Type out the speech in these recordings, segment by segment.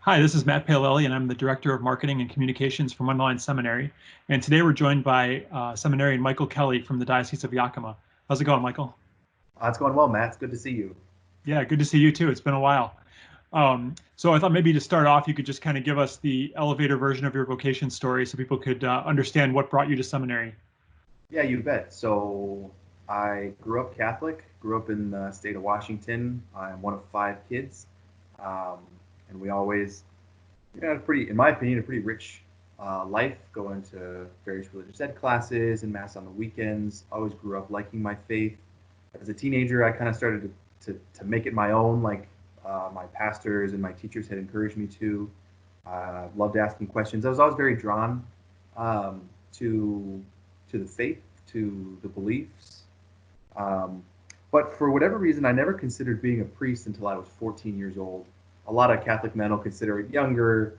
Hi, this is Matt Palelli, and I'm the Director of Marketing and Communications for Mundelein Seminary. And today we're joined by seminarian Michael Kelly from the Diocese of Yakima. How's it going, Michael? It's going well, Matt. It's good to see you. Yeah, good to see you too. It's been a while. So I thought maybe to start off, you could just kind of give us the elevator version of your vocation story so people could understand what brought you to seminary. Yeah, you bet. So I grew up Catholic, grew up in the state of Washington. I'm one of five kids. Um, and we always had a pretty, in my opinion, a pretty rich life, going to various religious ed classes and mass on the weekends. Always grew up liking my faith. As a teenager, I kind of started to make it my own, like my pastors and my teachers had encouraged me to. Loved asking questions. I was always very drawn um, to the faith, to the beliefs. Um, but for whatever reason, I never considered being a priest until I was 14 years old. A lot of Catholic men will consider it younger.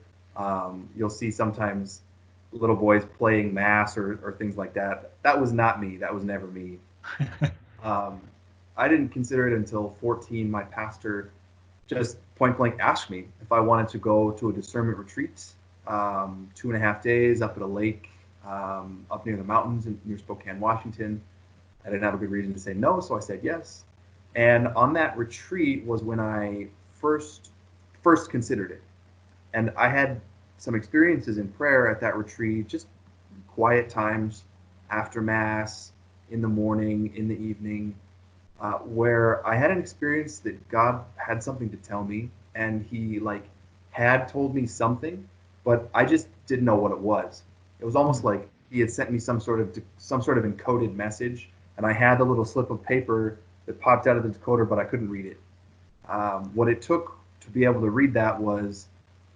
You'll see sometimes little boys playing mass or things like that. That was not me. That was never me. Um, I didn't consider it until 14. My pastor just point blank asked me if I wanted to go to a discernment retreat, 2.5 days up at a lake up near the mountains near Spokane, Washington. I didn't have a good reason to say no, so I said yes. And on that retreat was when I first considered it. And I had some experiences in prayer at that retreat, just quiet times after mass, in the morning, in the evening, where I had an experience that God had something to tell me, and He had told me something, but I just didn't know what it was. It was almost like He had sent me some sort of encoded message, and I had the little slip of paper that popped out of the decoder, but I couldn't read it. What it took to be able to read that was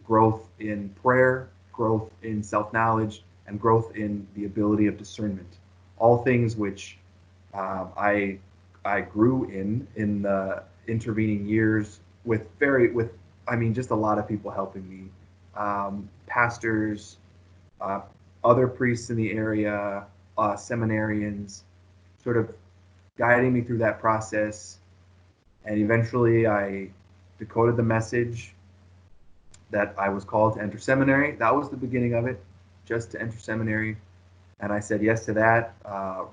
growth in prayer, growth in self knowledge, and growth in the ability of discernment. All things which I grew in the intervening years with I mean just a lot of people helping me, pastors, uh, other priests in the area, seminarians, sort of guiding me through that process, and eventually I decoded the message that I was called to enter seminary. That was the beginning of it, just to enter seminary. And I said yes to that.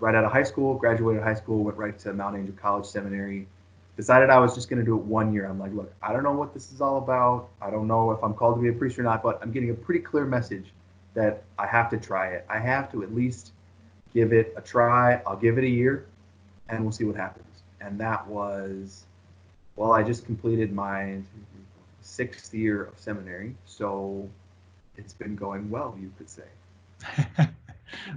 Right out of high school, graduated high school, went right to Mount Angel College Seminary. Decided I was just going to do it 1 year. I'm like, look, I don't know what this is all about. I don't know if I'm called to be a priest or not, but I'm getting a pretty clear message that I have to try it. I have to at least give it a try. I'll give it a year, and we'll see what happens. And that was, well, I just completed my 6th year of seminary, so it's been going well, you could say.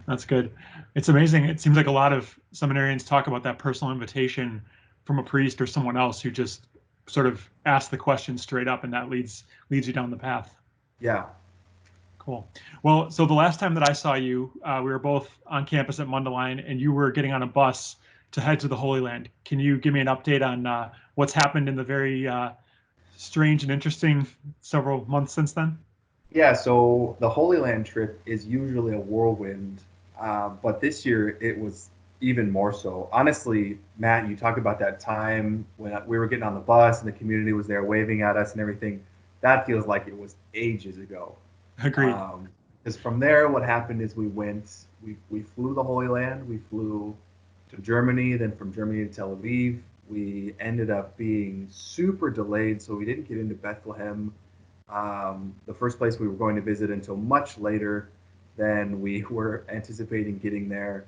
That's good. It's amazing. It seems like a lot of seminarians talk about that personal invitation from a priest or someone else who just sort of asks the question straight up, and that leads you down the path. Yeah. Cool. Well, so the last time that I saw you, we were both on campus at Mundelein, and you were getting on a bus to head to the Holy Land. Can you give me an update on what's happened in the very strange and interesting several months since then? Yeah, so the Holy Land trip is usually a whirlwind, but this year it was even more so. Honestly, Matt, you talk about that time when we were getting on the bus and the community was there waving at us and everything. That feels like it was ages ago. Agreed. Because from there, what happened is we flew the Holy Land, we flew to Germany, then from Germany to Tel Aviv. We ended up being super delayed, so we didn't get into Bethlehem, the first place we were going to visit, until much later than we were anticipating getting there.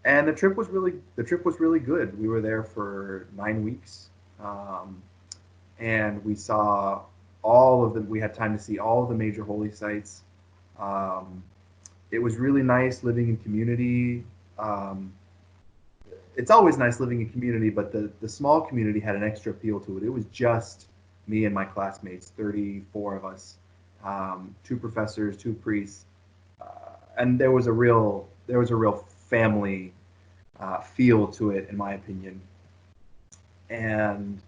And the trip was really good. We were there for 9 weeks, um, and we saw all of the. We had time to see all of the major holy sites. Um, it was really nice living in community. Um, it's always nice living in community, but the small community had an extra appeal to it. It was just me and my classmates, 34 of us, two professors, two priests, uh, and there was a real family feel to it, in my opinion. And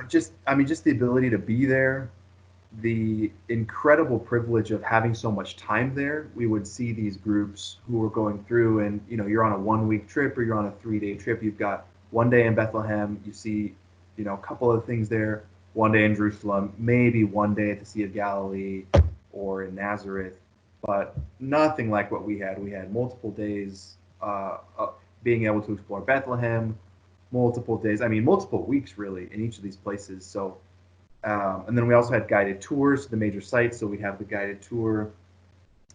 just the ability to be there, the incredible privilege of having so much time there. We would see these groups who were going through, and you're on a 1 week trip or you're on a 3 day trip. You've got one day in Bethlehem. You see, a couple of things there. one day in Jerusalem, maybe one day at the Sea of Galilee or in Nazareth, but nothing like what we had. We had multiple days being able to explore Bethlehem, multiple days, I mean, multiple weeks really in each of these places. So, and then we also had guided tours to the major sites. So we'd have the guided tour,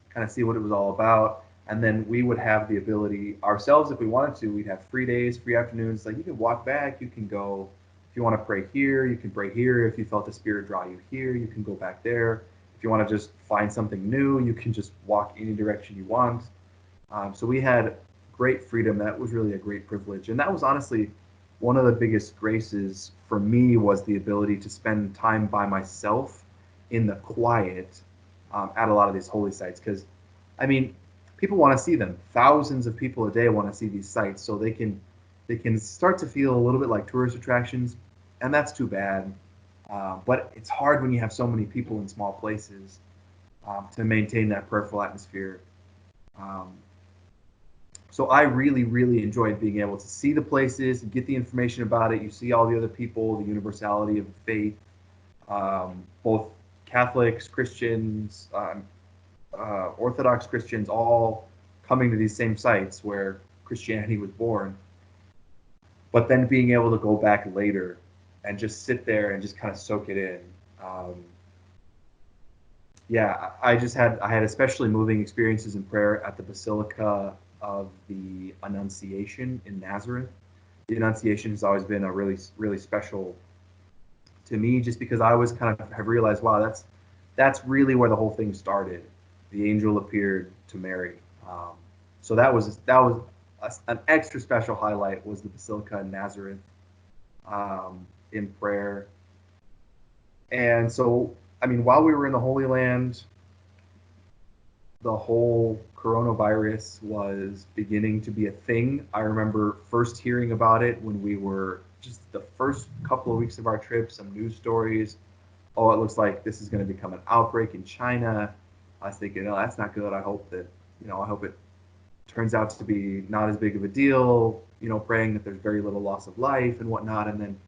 kind of see what it was all about. And then we would have the ability ourselves, if we wanted to, we'd have free days, free afternoons. Like you can walk back, you can go, if you want to pray here, you can pray here. If you felt the Spirit draw you here, you can go back there. If you want to just find something new, you can just walk any direction you want. So we had great freedom. That was really a great privilege. And that was honestly one of the biggest graces for me, was the ability to spend time by myself in the quiet at a lot of these holy sites. Because, I mean, people want to see them. Thousands of people a day want to see these sites, so they can start to feel a little bit like tourist attractions, and that's too bad. But it's hard when you have so many people in small places to maintain that prayerful atmosphere. So I really, really enjoyed being able to see the places, get the information about it. You see all the other people, the universality of the faith, both Catholics, Christians, Orthodox Christians, all coming to these same sites where Christianity was born. But then being able to go back later and just sit there and just kind of soak it in. Yeah, I had especially moving experiences in prayer at the Basilica of the Annunciation in Nazareth. The Annunciation has always been a really, really special to me, just because I always kind of have realized, wow, that's really where the whole thing started. The angel appeared to Mary. So that was an extra special highlight, was the Basilica in Nazareth in prayer. And so, I mean, while we were in the Holy Land, the whole coronavirus was beginning to be a thing. I remember first hearing about it when we were just the first couple of weeks of our trip, some news stories. Oh, it looks like this is going to become an outbreak in China. I was thinking, oh, that's not good. I hope it turns out to be not as big of a deal, praying that there's very little loss of life and whatnot. And then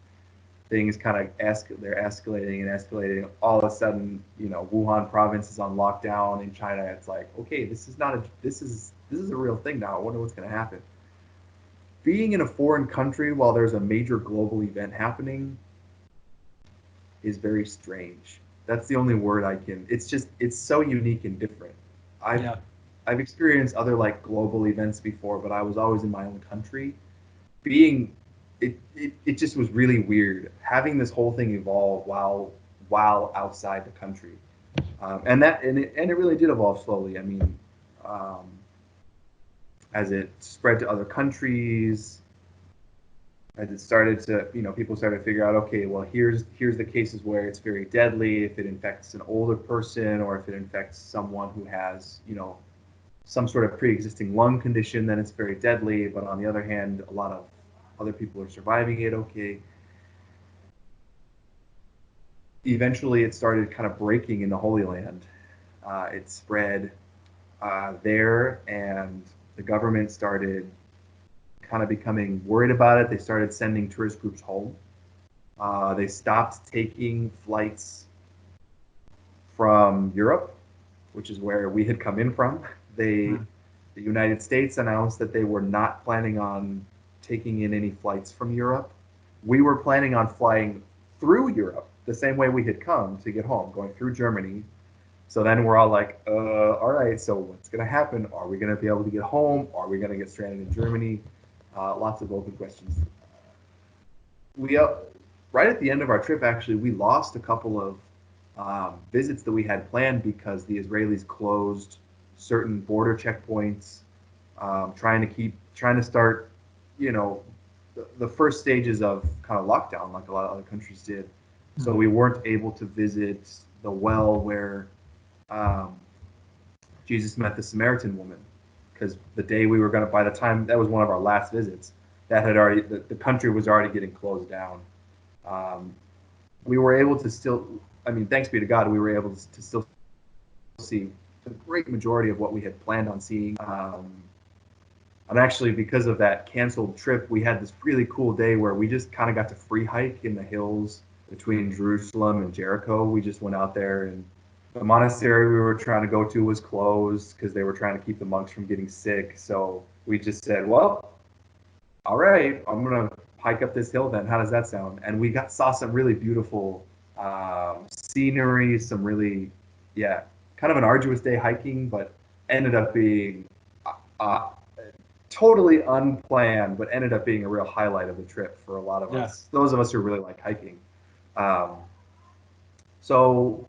things kind of they're escalating and escalating. All of a sudden, Wuhan province is on lockdown in China. It's like, okay, this is a real thing now. I wonder what's going to happen. Being in a foreign country while there's a major global event happening is very strange. That's the only word I can. It's so unique and different. I've experienced other like global events before, but I was always in my own country. It just was really weird having this whole thing evolve while outside the country, and it really did evolve slowly. I mean, as it spread to other countries, as it started to, people started to figure out, okay, well, here's the cases where it's very deadly if it infects an older person, or if it infects someone who has, some sort of pre-existing lung condition, then it's very deadly. But on the other hand, a lot of other people are surviving it okay. Eventually, it started kind of breaking in the Holy Land. It spread there, and the government started kind of becoming worried about it. They started sending tourist groups home. They stopped taking flights from Europe, which is where we had come in from. The United States announced that they were not planning on taking in any flights from Europe. We were planning on flying through Europe the same way we had come to get home, going through Germany. So then we're all like, all right, so what's going to happen? Are we going to be able to get home? Are we going to get stranded in Germany? Lots of open questions. Right at the end of our trip, actually, we lost a couple of visits that we had planned because the Israelis closed certain border checkpoints, trying to start, the first stages of kind of lockdown, like a lot of other countries did. So we weren't able to visit the well where Jesus met the Samaritan woman, because the day we were going to, by the time that was one of our last visits, that had already, the country was already getting closed down. We were able to still, I mean, thanks be to God, we were able to still see the great majority of what we had planned on seeing. And actually, because of that canceled trip, we had this really cool day where we just kind of got to free hike in the hills between Jerusalem and Jericho. We just went out there, and the monastery we were trying to go to was closed because they were trying to keep the monks from getting sick. So we just said, well, all right, I'm going to hike up this hill then. How does that sound? And we saw some really beautiful scenery, some really, yeah, kind of an arduous day hiking, but ended up being uh, totally unplanned, but ended up being a real highlight of the trip for a lot of us. Those of us who really like hiking. Um, so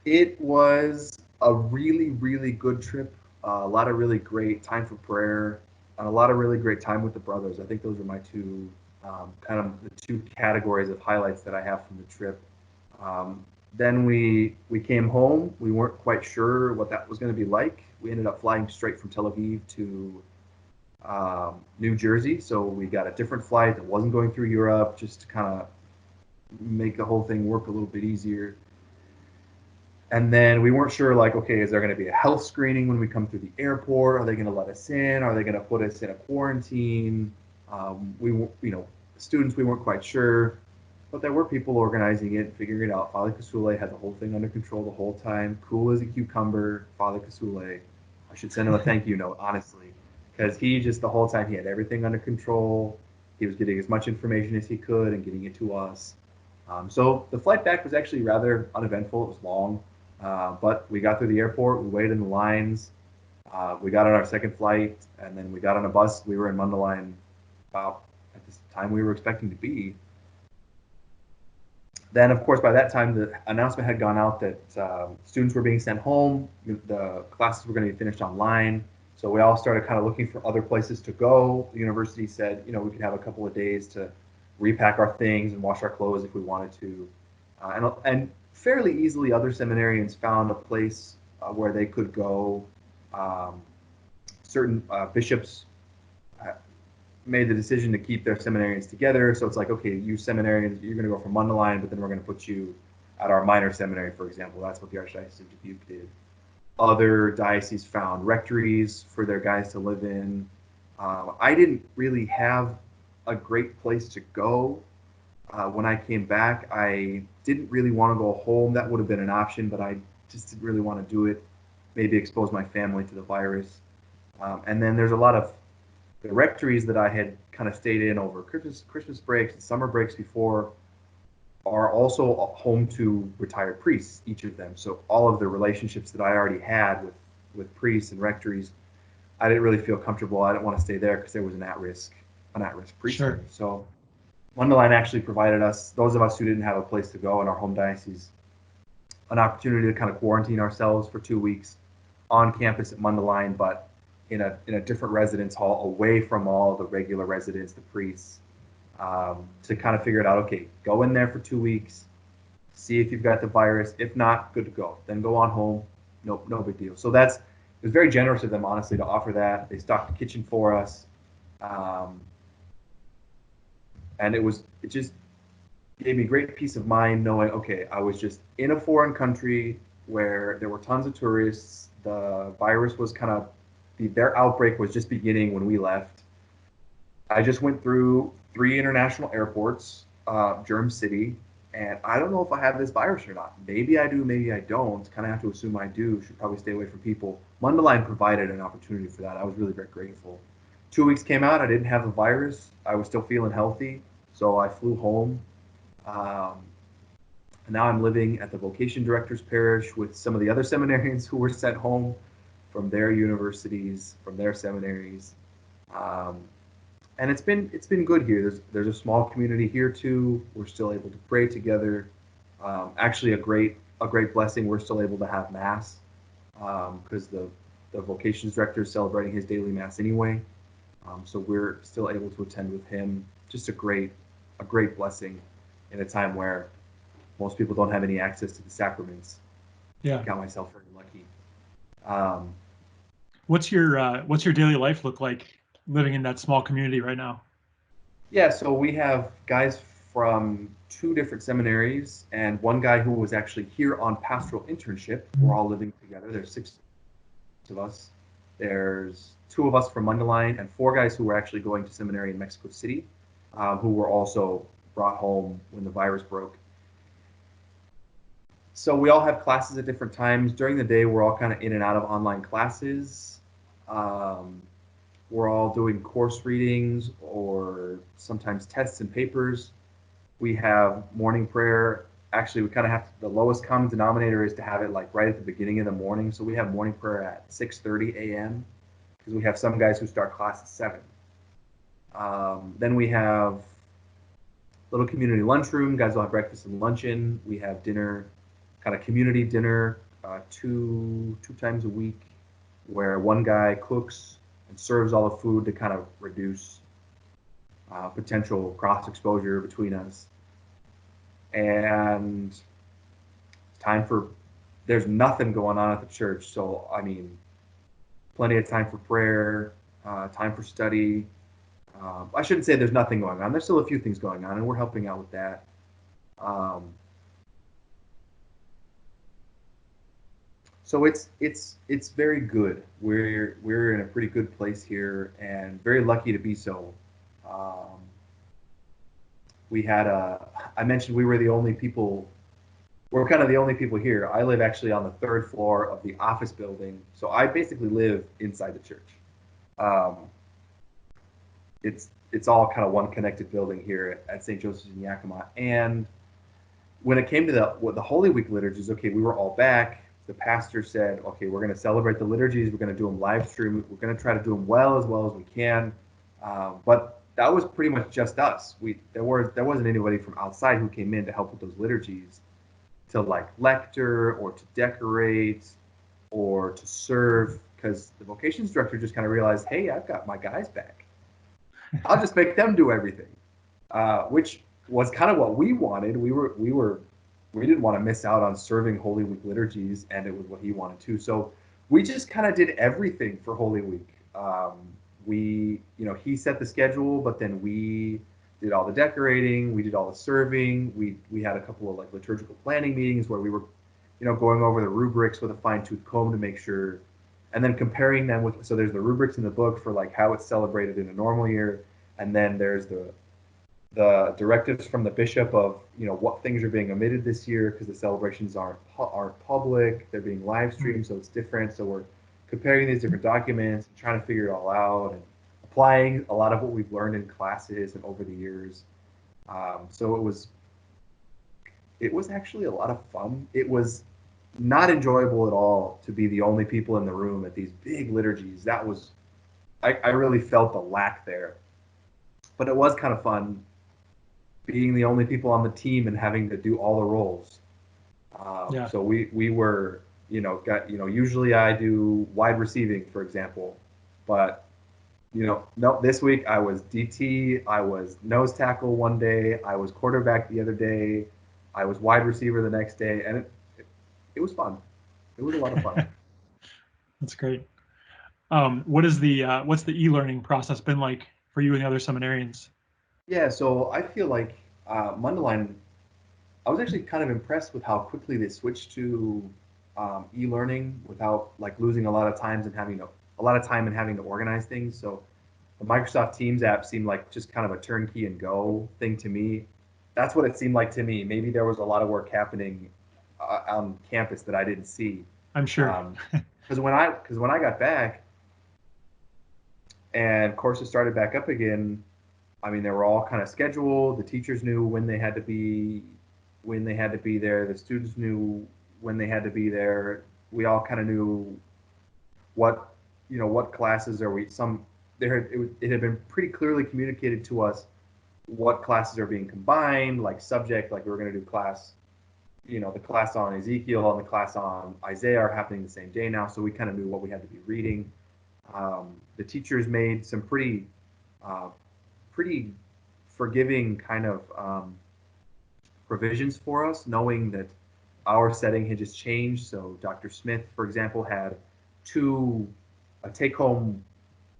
it was a really, really good trip. A lot of really great time for prayer, and a lot of really great time with the brothers. I think those are my two kind of the two categories of highlights that I have from the trip. Then we came home. We weren't quite sure what that was going to be like. We ended up flying straight from Tel Aviv to New Jersey. So we got a different flight that wasn't going through Europe, just to kind of make the whole thing work a little bit easier. And then we weren't sure, like, okay, is there going to be a health screening when we come through the airport? Are they going to let us in? Are they going to put us in a quarantine? Students, we weren't quite sure, but there were people organizing it, figuring it out. Father Kasule had the whole thing under control the whole time. Cool as a cucumber, Father Kasule. I should send him a thank you note, honestly, because he just the whole time he had everything under control. He was getting as much information as he could and getting it to us. So the flight back was actually rather uneventful. It was long. But we got through the airport, we waited in the lines, we got on our second flight, and then we got on a bus. We were in Mundelein about at the time we were expecting to be. Then, of course, by that time, the announcement had gone out that students were being sent home. The classes were going to be finished online. So we all started kind of looking for other places to go. The university said, we could have a couple of days to repack our things and wash our clothes if we wanted to. And fairly easily, other seminarians found a place where they could go. Certain bishops made the decision to keep their seminarians together. So it's like, okay, you seminarians, you're going to go from Mundelein, but then we're going to put you at our minor seminary, for example. That's what the Archdiocese of Dubuque did. Other dioceses found rectories for their guys to live in. I didn't really have a great place to go. When I came back, I didn't really want to go home. That would have been an option, but I just didn't really want to do it. Maybe expose my family to the virus. And then there's a lot of the rectories that I had kind of stayed in over Christmas breaks and summer breaks before are also home to retired priests, each of them. So all of the relationships that I already had with priests and rectories, I didn't really feel comfortable. I didn't want to stay there because there was an at-risk priesthood. Sure. So Mundelein actually provided us, those of us who didn't have a place to go in our home diocese, an opportunity to kind of quarantine ourselves for 2 weeks on campus at Mundelein, but in a different residence hall away from all the regular residents, the priests, to kind of figure it out. Okay, go in there for 2 weeks, see if you've got the virus. If not, good to go. Then go on home. No big deal. So it was very generous of them, honestly, to offer that. They stocked the kitchen for us. And it just gave me great peace of mind knowing, okay, I was just in a foreign country where there were tons of tourists. The virus was their outbreak was just beginning when we left. I just went through 3 international airports, Germ City, and I don't know if I have this virus or not. Maybe I do, maybe I don't. Kind of have to assume I do. Should probably stay away from people. Mundelein provided an opportunity for that. I was really very grateful. 2 weeks came out. I didn't have the virus. I was still feeling healthy, so I flew home. And now I'm living at the vocation director's parish with some of the other seminarians who were sent home from their universities, from their seminaries. And it's been good here. There's a small community here too. We're still able to pray together. Actually, a great blessing. We're still able to have mass because the vocations director is celebrating his daily mass anyway. So we're still able to attend with him. Just a great blessing in a time where most people don't have any access to the sacraments. Yeah, I got myself very lucky. What's your daily life look like living in that small community right now? Yeah, so we have guys from 2 different seminaries and one guy who was actually here on pastoral internship. We're all living together. There's 6 of us. There's 2 of us from Mundelein and 4 guys who were actually going to seminary in Mexico City, who were also brought home when the virus broke. So we all have classes at different times. During the day, we're all kind of in and out of online classes. Um, we're all doing course readings or sometimes tests and papers. We have morning prayer. Actually, we kind of have the lowest common denominator is to have it like right at the beginning of the morning. So we have morning prayer at 6:30 a.m. because we have some guys who start class at 7. Then we have little community lunchroom. Guys will have breakfast and luncheon. We have dinner, kind of community dinner, two times a week, where one guy cooks and serves all the food to kind of reduce potential cross exposure between us. And time for there's nothing going on at the church, so I mean, plenty of time for prayer, time for study. I shouldn't say there's nothing going on. There's still a few things going on, and we're helping out with that. So it's very good. We're in a pretty good place here, and very lucky to be so. Um, we had I mentioned we were the only people. We're kind of the only people here. I live actually on the 3rd floor of the office building, so I basically live inside the church. Um, it's all kind of one connected building here at St. Joseph's in Yakima. And when it came to the Holy Week liturgies, okay, we were all back. The pastor said, okay, we're going to celebrate the liturgies. We're going to do them live stream. We're going to try to do them well as we can. But that was pretty much just us. There wasn't anybody from outside who came in to help with those liturgies, to like lecture or to decorate or to serve, because the vocations director just kind of realized, hey, I've got my guys back. I'll just make them do everything, which was kind of what we wanted. We didn't want to miss out on serving Holy Week liturgies, and it was what he wanted too. So we just kind of did everything for Holy Week. He set the schedule, but then we did all the decorating, we did all the serving. We had a couple of like liturgical planning meetings where we were, going over the rubrics with a fine-tooth comb to make sure, and then comparing them with. So there's the rubrics in the book for like how it's celebrated in a normal year, and then there's the directives from the bishop of what things are being omitted this year because the celebrations aren't public, they're being live streamed, so it's different. So we're comparing these different documents and trying to figure it all out and applying a lot of what we've learned in classes and over the years. So it was actually a lot of fun. It was not enjoyable at all to be the only people in the room at these big liturgies. That was I really felt the lack there, but it was kind of fun being the only people on the team and having to do all the roles. Yeah. So we were, usually I do wide receiving, for example, but no, this week I was DT, I was nose tackle one day, I was quarterback the other day, I was wide receiver the next day, and it was fun. It was a lot of fun. That's great. What's the e-learning process been like for you and the other seminarians? Yeah, so I feel like Mundelein, I was actually kind of impressed with how quickly they switched to e-learning without like losing a lot of times and having to organize things. So the Microsoft Teams app seemed like just kind of a turnkey and go thing to me. That's what it seemed like to me. Maybe there was a lot of work happening on campus that I didn't see. I'm sure. Because when I got back and courses started back up again, I mean, they were all kind of scheduled. The teachers knew when they had to be there. The students knew when they had to be there. We all kind of knew what classes are we. It had been pretty clearly communicated to us what classes are being combined, like subject, like we were going to do class. The class on Ezekiel and the class on Isaiah are happening the same day now, so we kind of knew what we had to be reading. The teachers made some pretty forgiving kind of provisions for us, knowing that our setting had just changed. So Dr. Smith, for example, had a take-home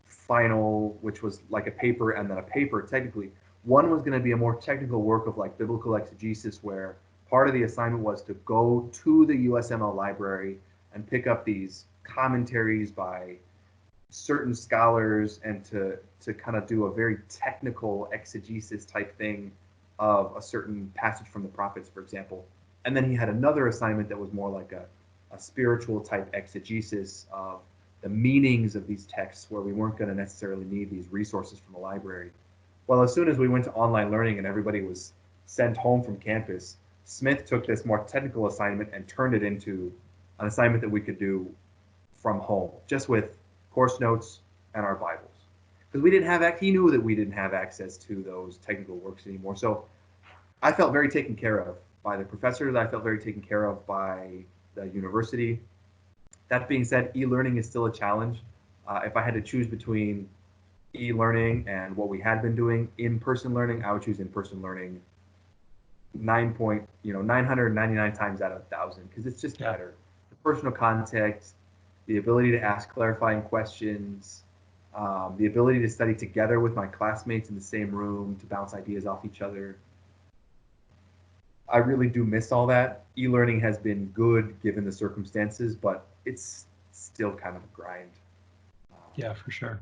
final, which was like a paper and then a paper technically. One was going to be a more technical work of like biblical exegesis, where part of the assignment was to go to the USML library and pick up these commentaries by certain scholars and to kind of do a very technical exegesis type thing of a certain passage from the prophets, for example. And then he had another assignment that was more like a spiritual type exegesis of the meanings of these texts, where we weren't going to necessarily need these resources from the library. Well, as soon as we went to online learning and everybody was sent home from campus, Smith took this more technical assignment and turned it into an assignment that we could do from home, just with course notes and our Bibles. Because we didn't have, he knew that we didn't have access to those technical works anymore. So I felt very taken care of by the professors. I felt very taken care of by the university. That being said, e-learning is still a challenge. If I had to choose between e-learning and what we had been doing, in-person learning, I would choose in-person learning 999 times out of 1,000, because it's just better. The personal contact, the ability to ask clarifying questions, the ability to study together with my classmates in the same room to bounce ideas off each other. I really do miss all that. E-learning has been good given the circumstances, but it's still kind of a grind. Yeah, for sure.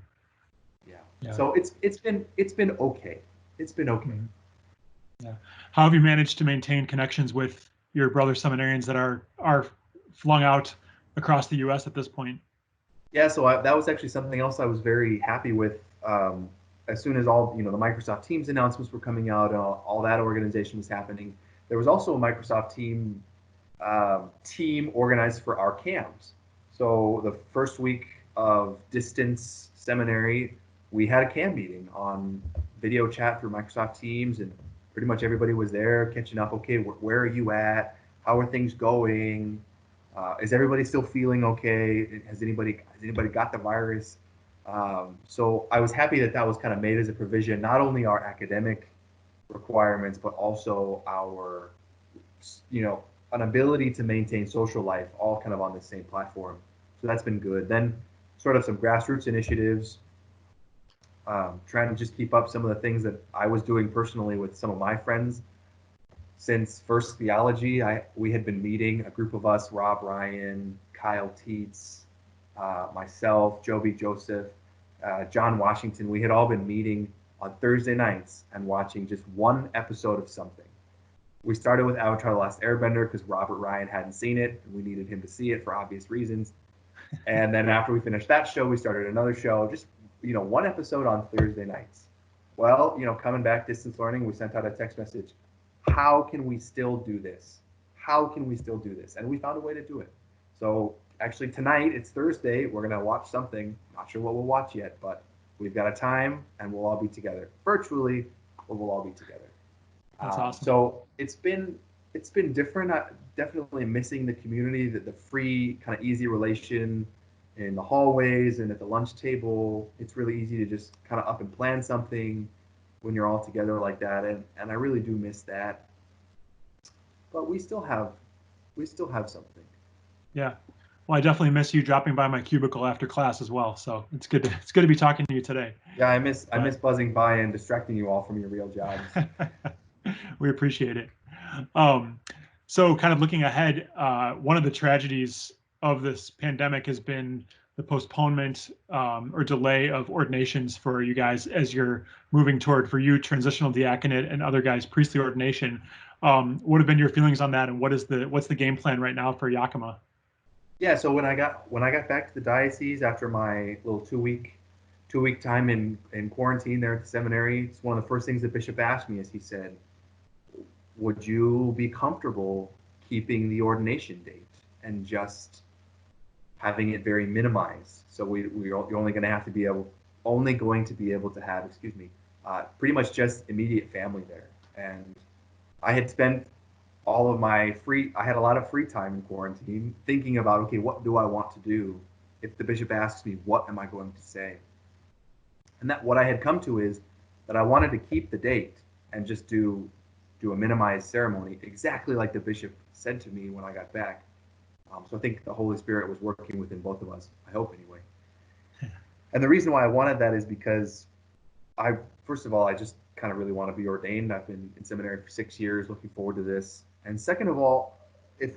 Yeah. So it's been okay. It's been okay. Mm-hmm. Yeah. How have you managed to maintain connections with your brother seminarians that are flung out across the U.S. at this point? Yeah, so that was actually something else I was very happy with. As soon as all the Microsoft Teams announcements were coming out, all that organization was happening. There was also a Microsoft team organized for our CAMs. So the first week of distance seminary, we had a CAM meeting on video chat through Microsoft Teams, and pretty much everybody was there catching up. Okay, where are you at? How are things going? Is everybody still feeling okay? Has anybody got the virus? So I was happy that was kind of made as a provision, not only our academic requirements, but also our, an ability to maintain social life, all kind of on the same platform. So that's been good. Then sort of some grassroots initiatives, trying to just keep up some of the things that I was doing personally with some of my friends. Since First Theology, we had been meeting, a group of us, Rob Ryan, Kyle Teets, myself, Joby Joseph, John Washington. We had all been meeting on Thursday nights and watching just one episode of something. We started with Avatar: The Last Airbender because Robert Ryan hadn't seen it, and we needed him to see it for obvious reasons. And then after we finished that show, we started another show, just one episode on Thursday nights. Well, coming back distance learning, we sent out a text message. How can we still do this? How can we still do this? And we found a way to do it. So actually tonight, it's Thursday, we're going to watch something. Not sure what we'll watch yet, but we've got a time and we'll all be together. Virtually, but we'll all be together. That's awesome. So it's been different. Definitely missing the community, the free, kind of easy relation in the hallways and at the lunch table. It's really easy to just kind of up and plan something when you're all together like that, and I really do miss that. But we still have something. Yeah. Well, I definitely miss you dropping by my cubicle after class as well. So it's good to be talking to you today. Yeah, I miss buzzing by and distracting you all from your real jobs. We appreciate it. So kind of looking ahead, one of the tragedies of this pandemic has been the postponement or delay of ordinations for you guys as you're moving toward, for you, transitional diaconate, and other guys, priestly ordination. What have been your feelings on that, and what's the game plan right now for Yakima? Yeah, so when I got back to the diocese after my little two week time in quarantine there at the seminary, it's one of the first things the bishop asked me is, he said, would you be comfortable keeping the ordination date and just having it very minimized? So you're only going to be able to have, pretty much just immediate family there. And I had spent all of I had a lot of free time in quarantine thinking about, okay, what do I want to do? If the bishop asks me, what am I going to say? And that what I had come to is that I wanted to keep the date and just do a minimized ceremony, exactly like the bishop said to me when I got back. So I think the Holy Spirit was working within both of us, I hope anyway. And the reason why I wanted that is because first of all, I just kind of really want to be ordained. I've been in seminary for 6 years, looking forward to this. And second of all, if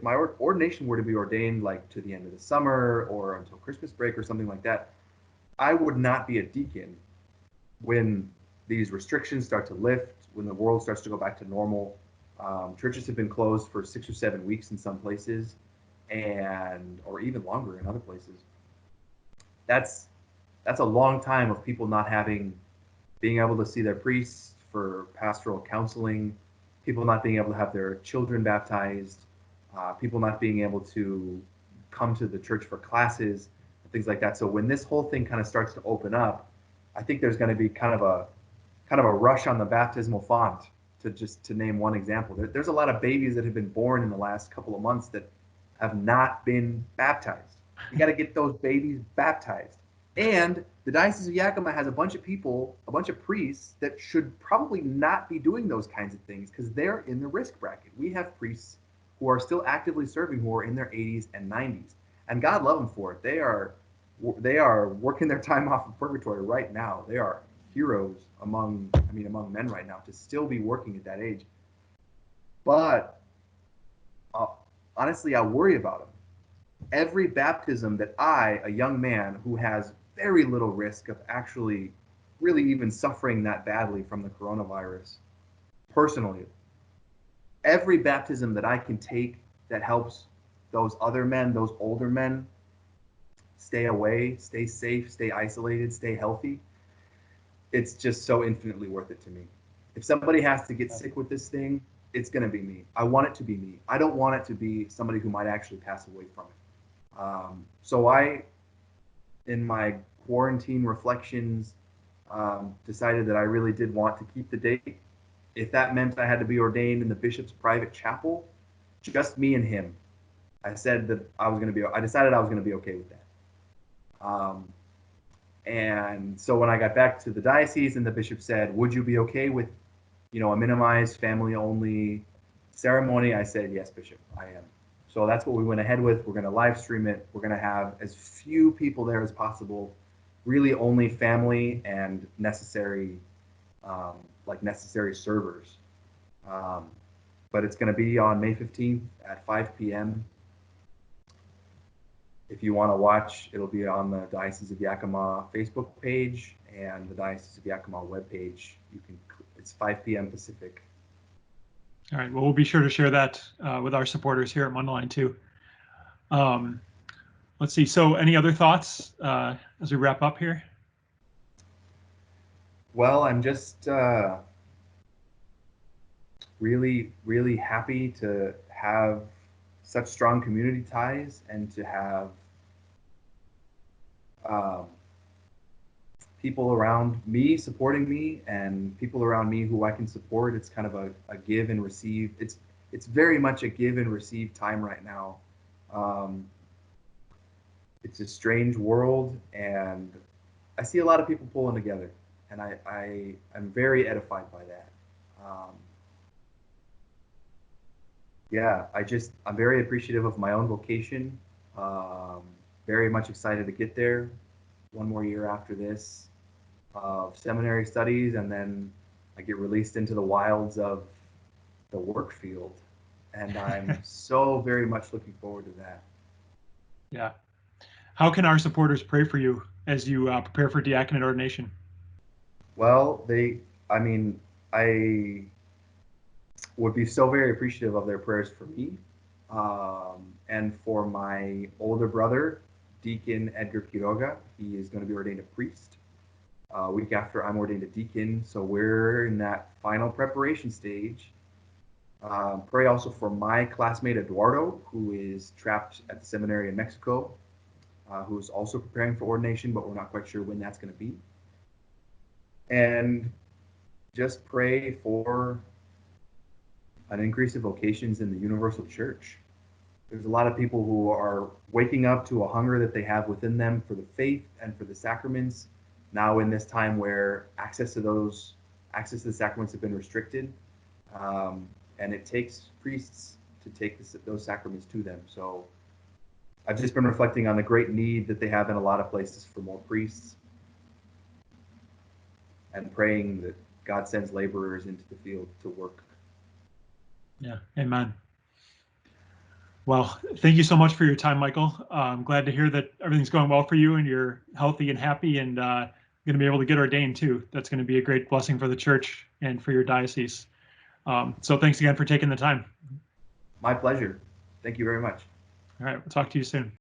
my ordination were to be ordained like to the end of the summer or until Christmas break or something like that, I would not be a deacon when these restrictions start to lift, when the world starts to go back to normal. Churches have been closed for 6 or 7 weeks in some places, or even longer in other places. That's a long time of people not being able to see their priests for pastoral counseling, people not being able to have their children baptized, people not being able to come to the church for classes, things like that. So when this whole thing kind of starts to open up, I think there's going to be kind of a rush on the baptismal font, to name one example. There's a lot of babies that have been born in the last couple of months that have not been baptized. You got to get those babies baptized. And the Diocese of Yakima has a bunch of people, a bunch of priests that should probably not be doing those kinds of things because they're in the risk bracket. We have priests who are still actively serving who are in their 80s and 90s, and God love them for it. They are working their time off of purgatory right now. They are heroes among men right now to still be working at that age. But honestly, I worry about them. Every baptism that a young man who has very little risk of actually really even suffering that badly from the coronavirus, personally, every baptism that I can take that helps those other men, those older men, stay away, stay safe, stay isolated, stay healthy, it's just so infinitely worth it to me. If somebody has to get sick with this thing, it's going to be me. I want it to be me. I don't want it to be somebody who might actually pass away from it. So in my quarantine reflections, decided that I really did want to keep the date. If that meant I had to be ordained in the bishop's private chapel, just me and him, I decided I was going to be okay with that. And so when I got back to the diocese and the bishop said, would you be okay with, a minimized family only ceremony? I said, yes, Bishop, I am. So that's what we went ahead with. We're going to live stream it. We're going to have as few people there as possible, really only family and necessary servers. But it's going to be on May 15th at 5 p.m. If you want to watch, it'll be on the Diocese of Yakima Facebook page and the Diocese of Yakima webpage. It's 5 p.m. Pacific. All right. Well, we'll be sure to share that with our supporters here at Mundelein too. Let's see. So, any other thoughts as we wrap up here? Well, I'm just really, really happy to have such strong community ties and to have people around me supporting me and people around me who I can support. It's kind of a give and receive. It's very much a give and receive time right now. It's a strange world, and I see a lot of people pulling together, and I'm very edified by that. I'm very appreciative of my own vocation. Very much excited to get there. One more year after this of seminary studies, and then I get released into the wilds of the work field, and I'm so very much looking forward to that. Yeah. How can our supporters pray for you as you prepare for diaconate ordination? Well, I would be so very appreciative of their prayers for me, and for my older brother, Deacon Edgar Quiroga. He is going to be ordained a priest a week after I'm ordained a deacon, so we're in that final preparation stage. Pray also for my classmate Eduardo, who is trapped at the seminary in Mexico, who's also preparing for ordination, but we're not quite sure when that's going to be. And just pray for an increase of vocations in the universal church. There's a lot of people who are waking up to a hunger that they have within them for the faith and for the sacraments. Now in this time where access to the sacraments have been restricted, and it takes priests to take those sacraments to them. So I've just been reflecting on the great need that they have in a lot of places for more priests, and praying that God sends laborers into the field to work. Yeah, amen. Well, thank you so much for your time, Michael. I'm glad to hear that everything's going well for you and you're healthy and happy and going to be able to get ordained too. That's going to be a great blessing for the church and for your diocese. So thanks again for taking the time. My pleasure. Thank you very much. All right, we'll talk to you soon.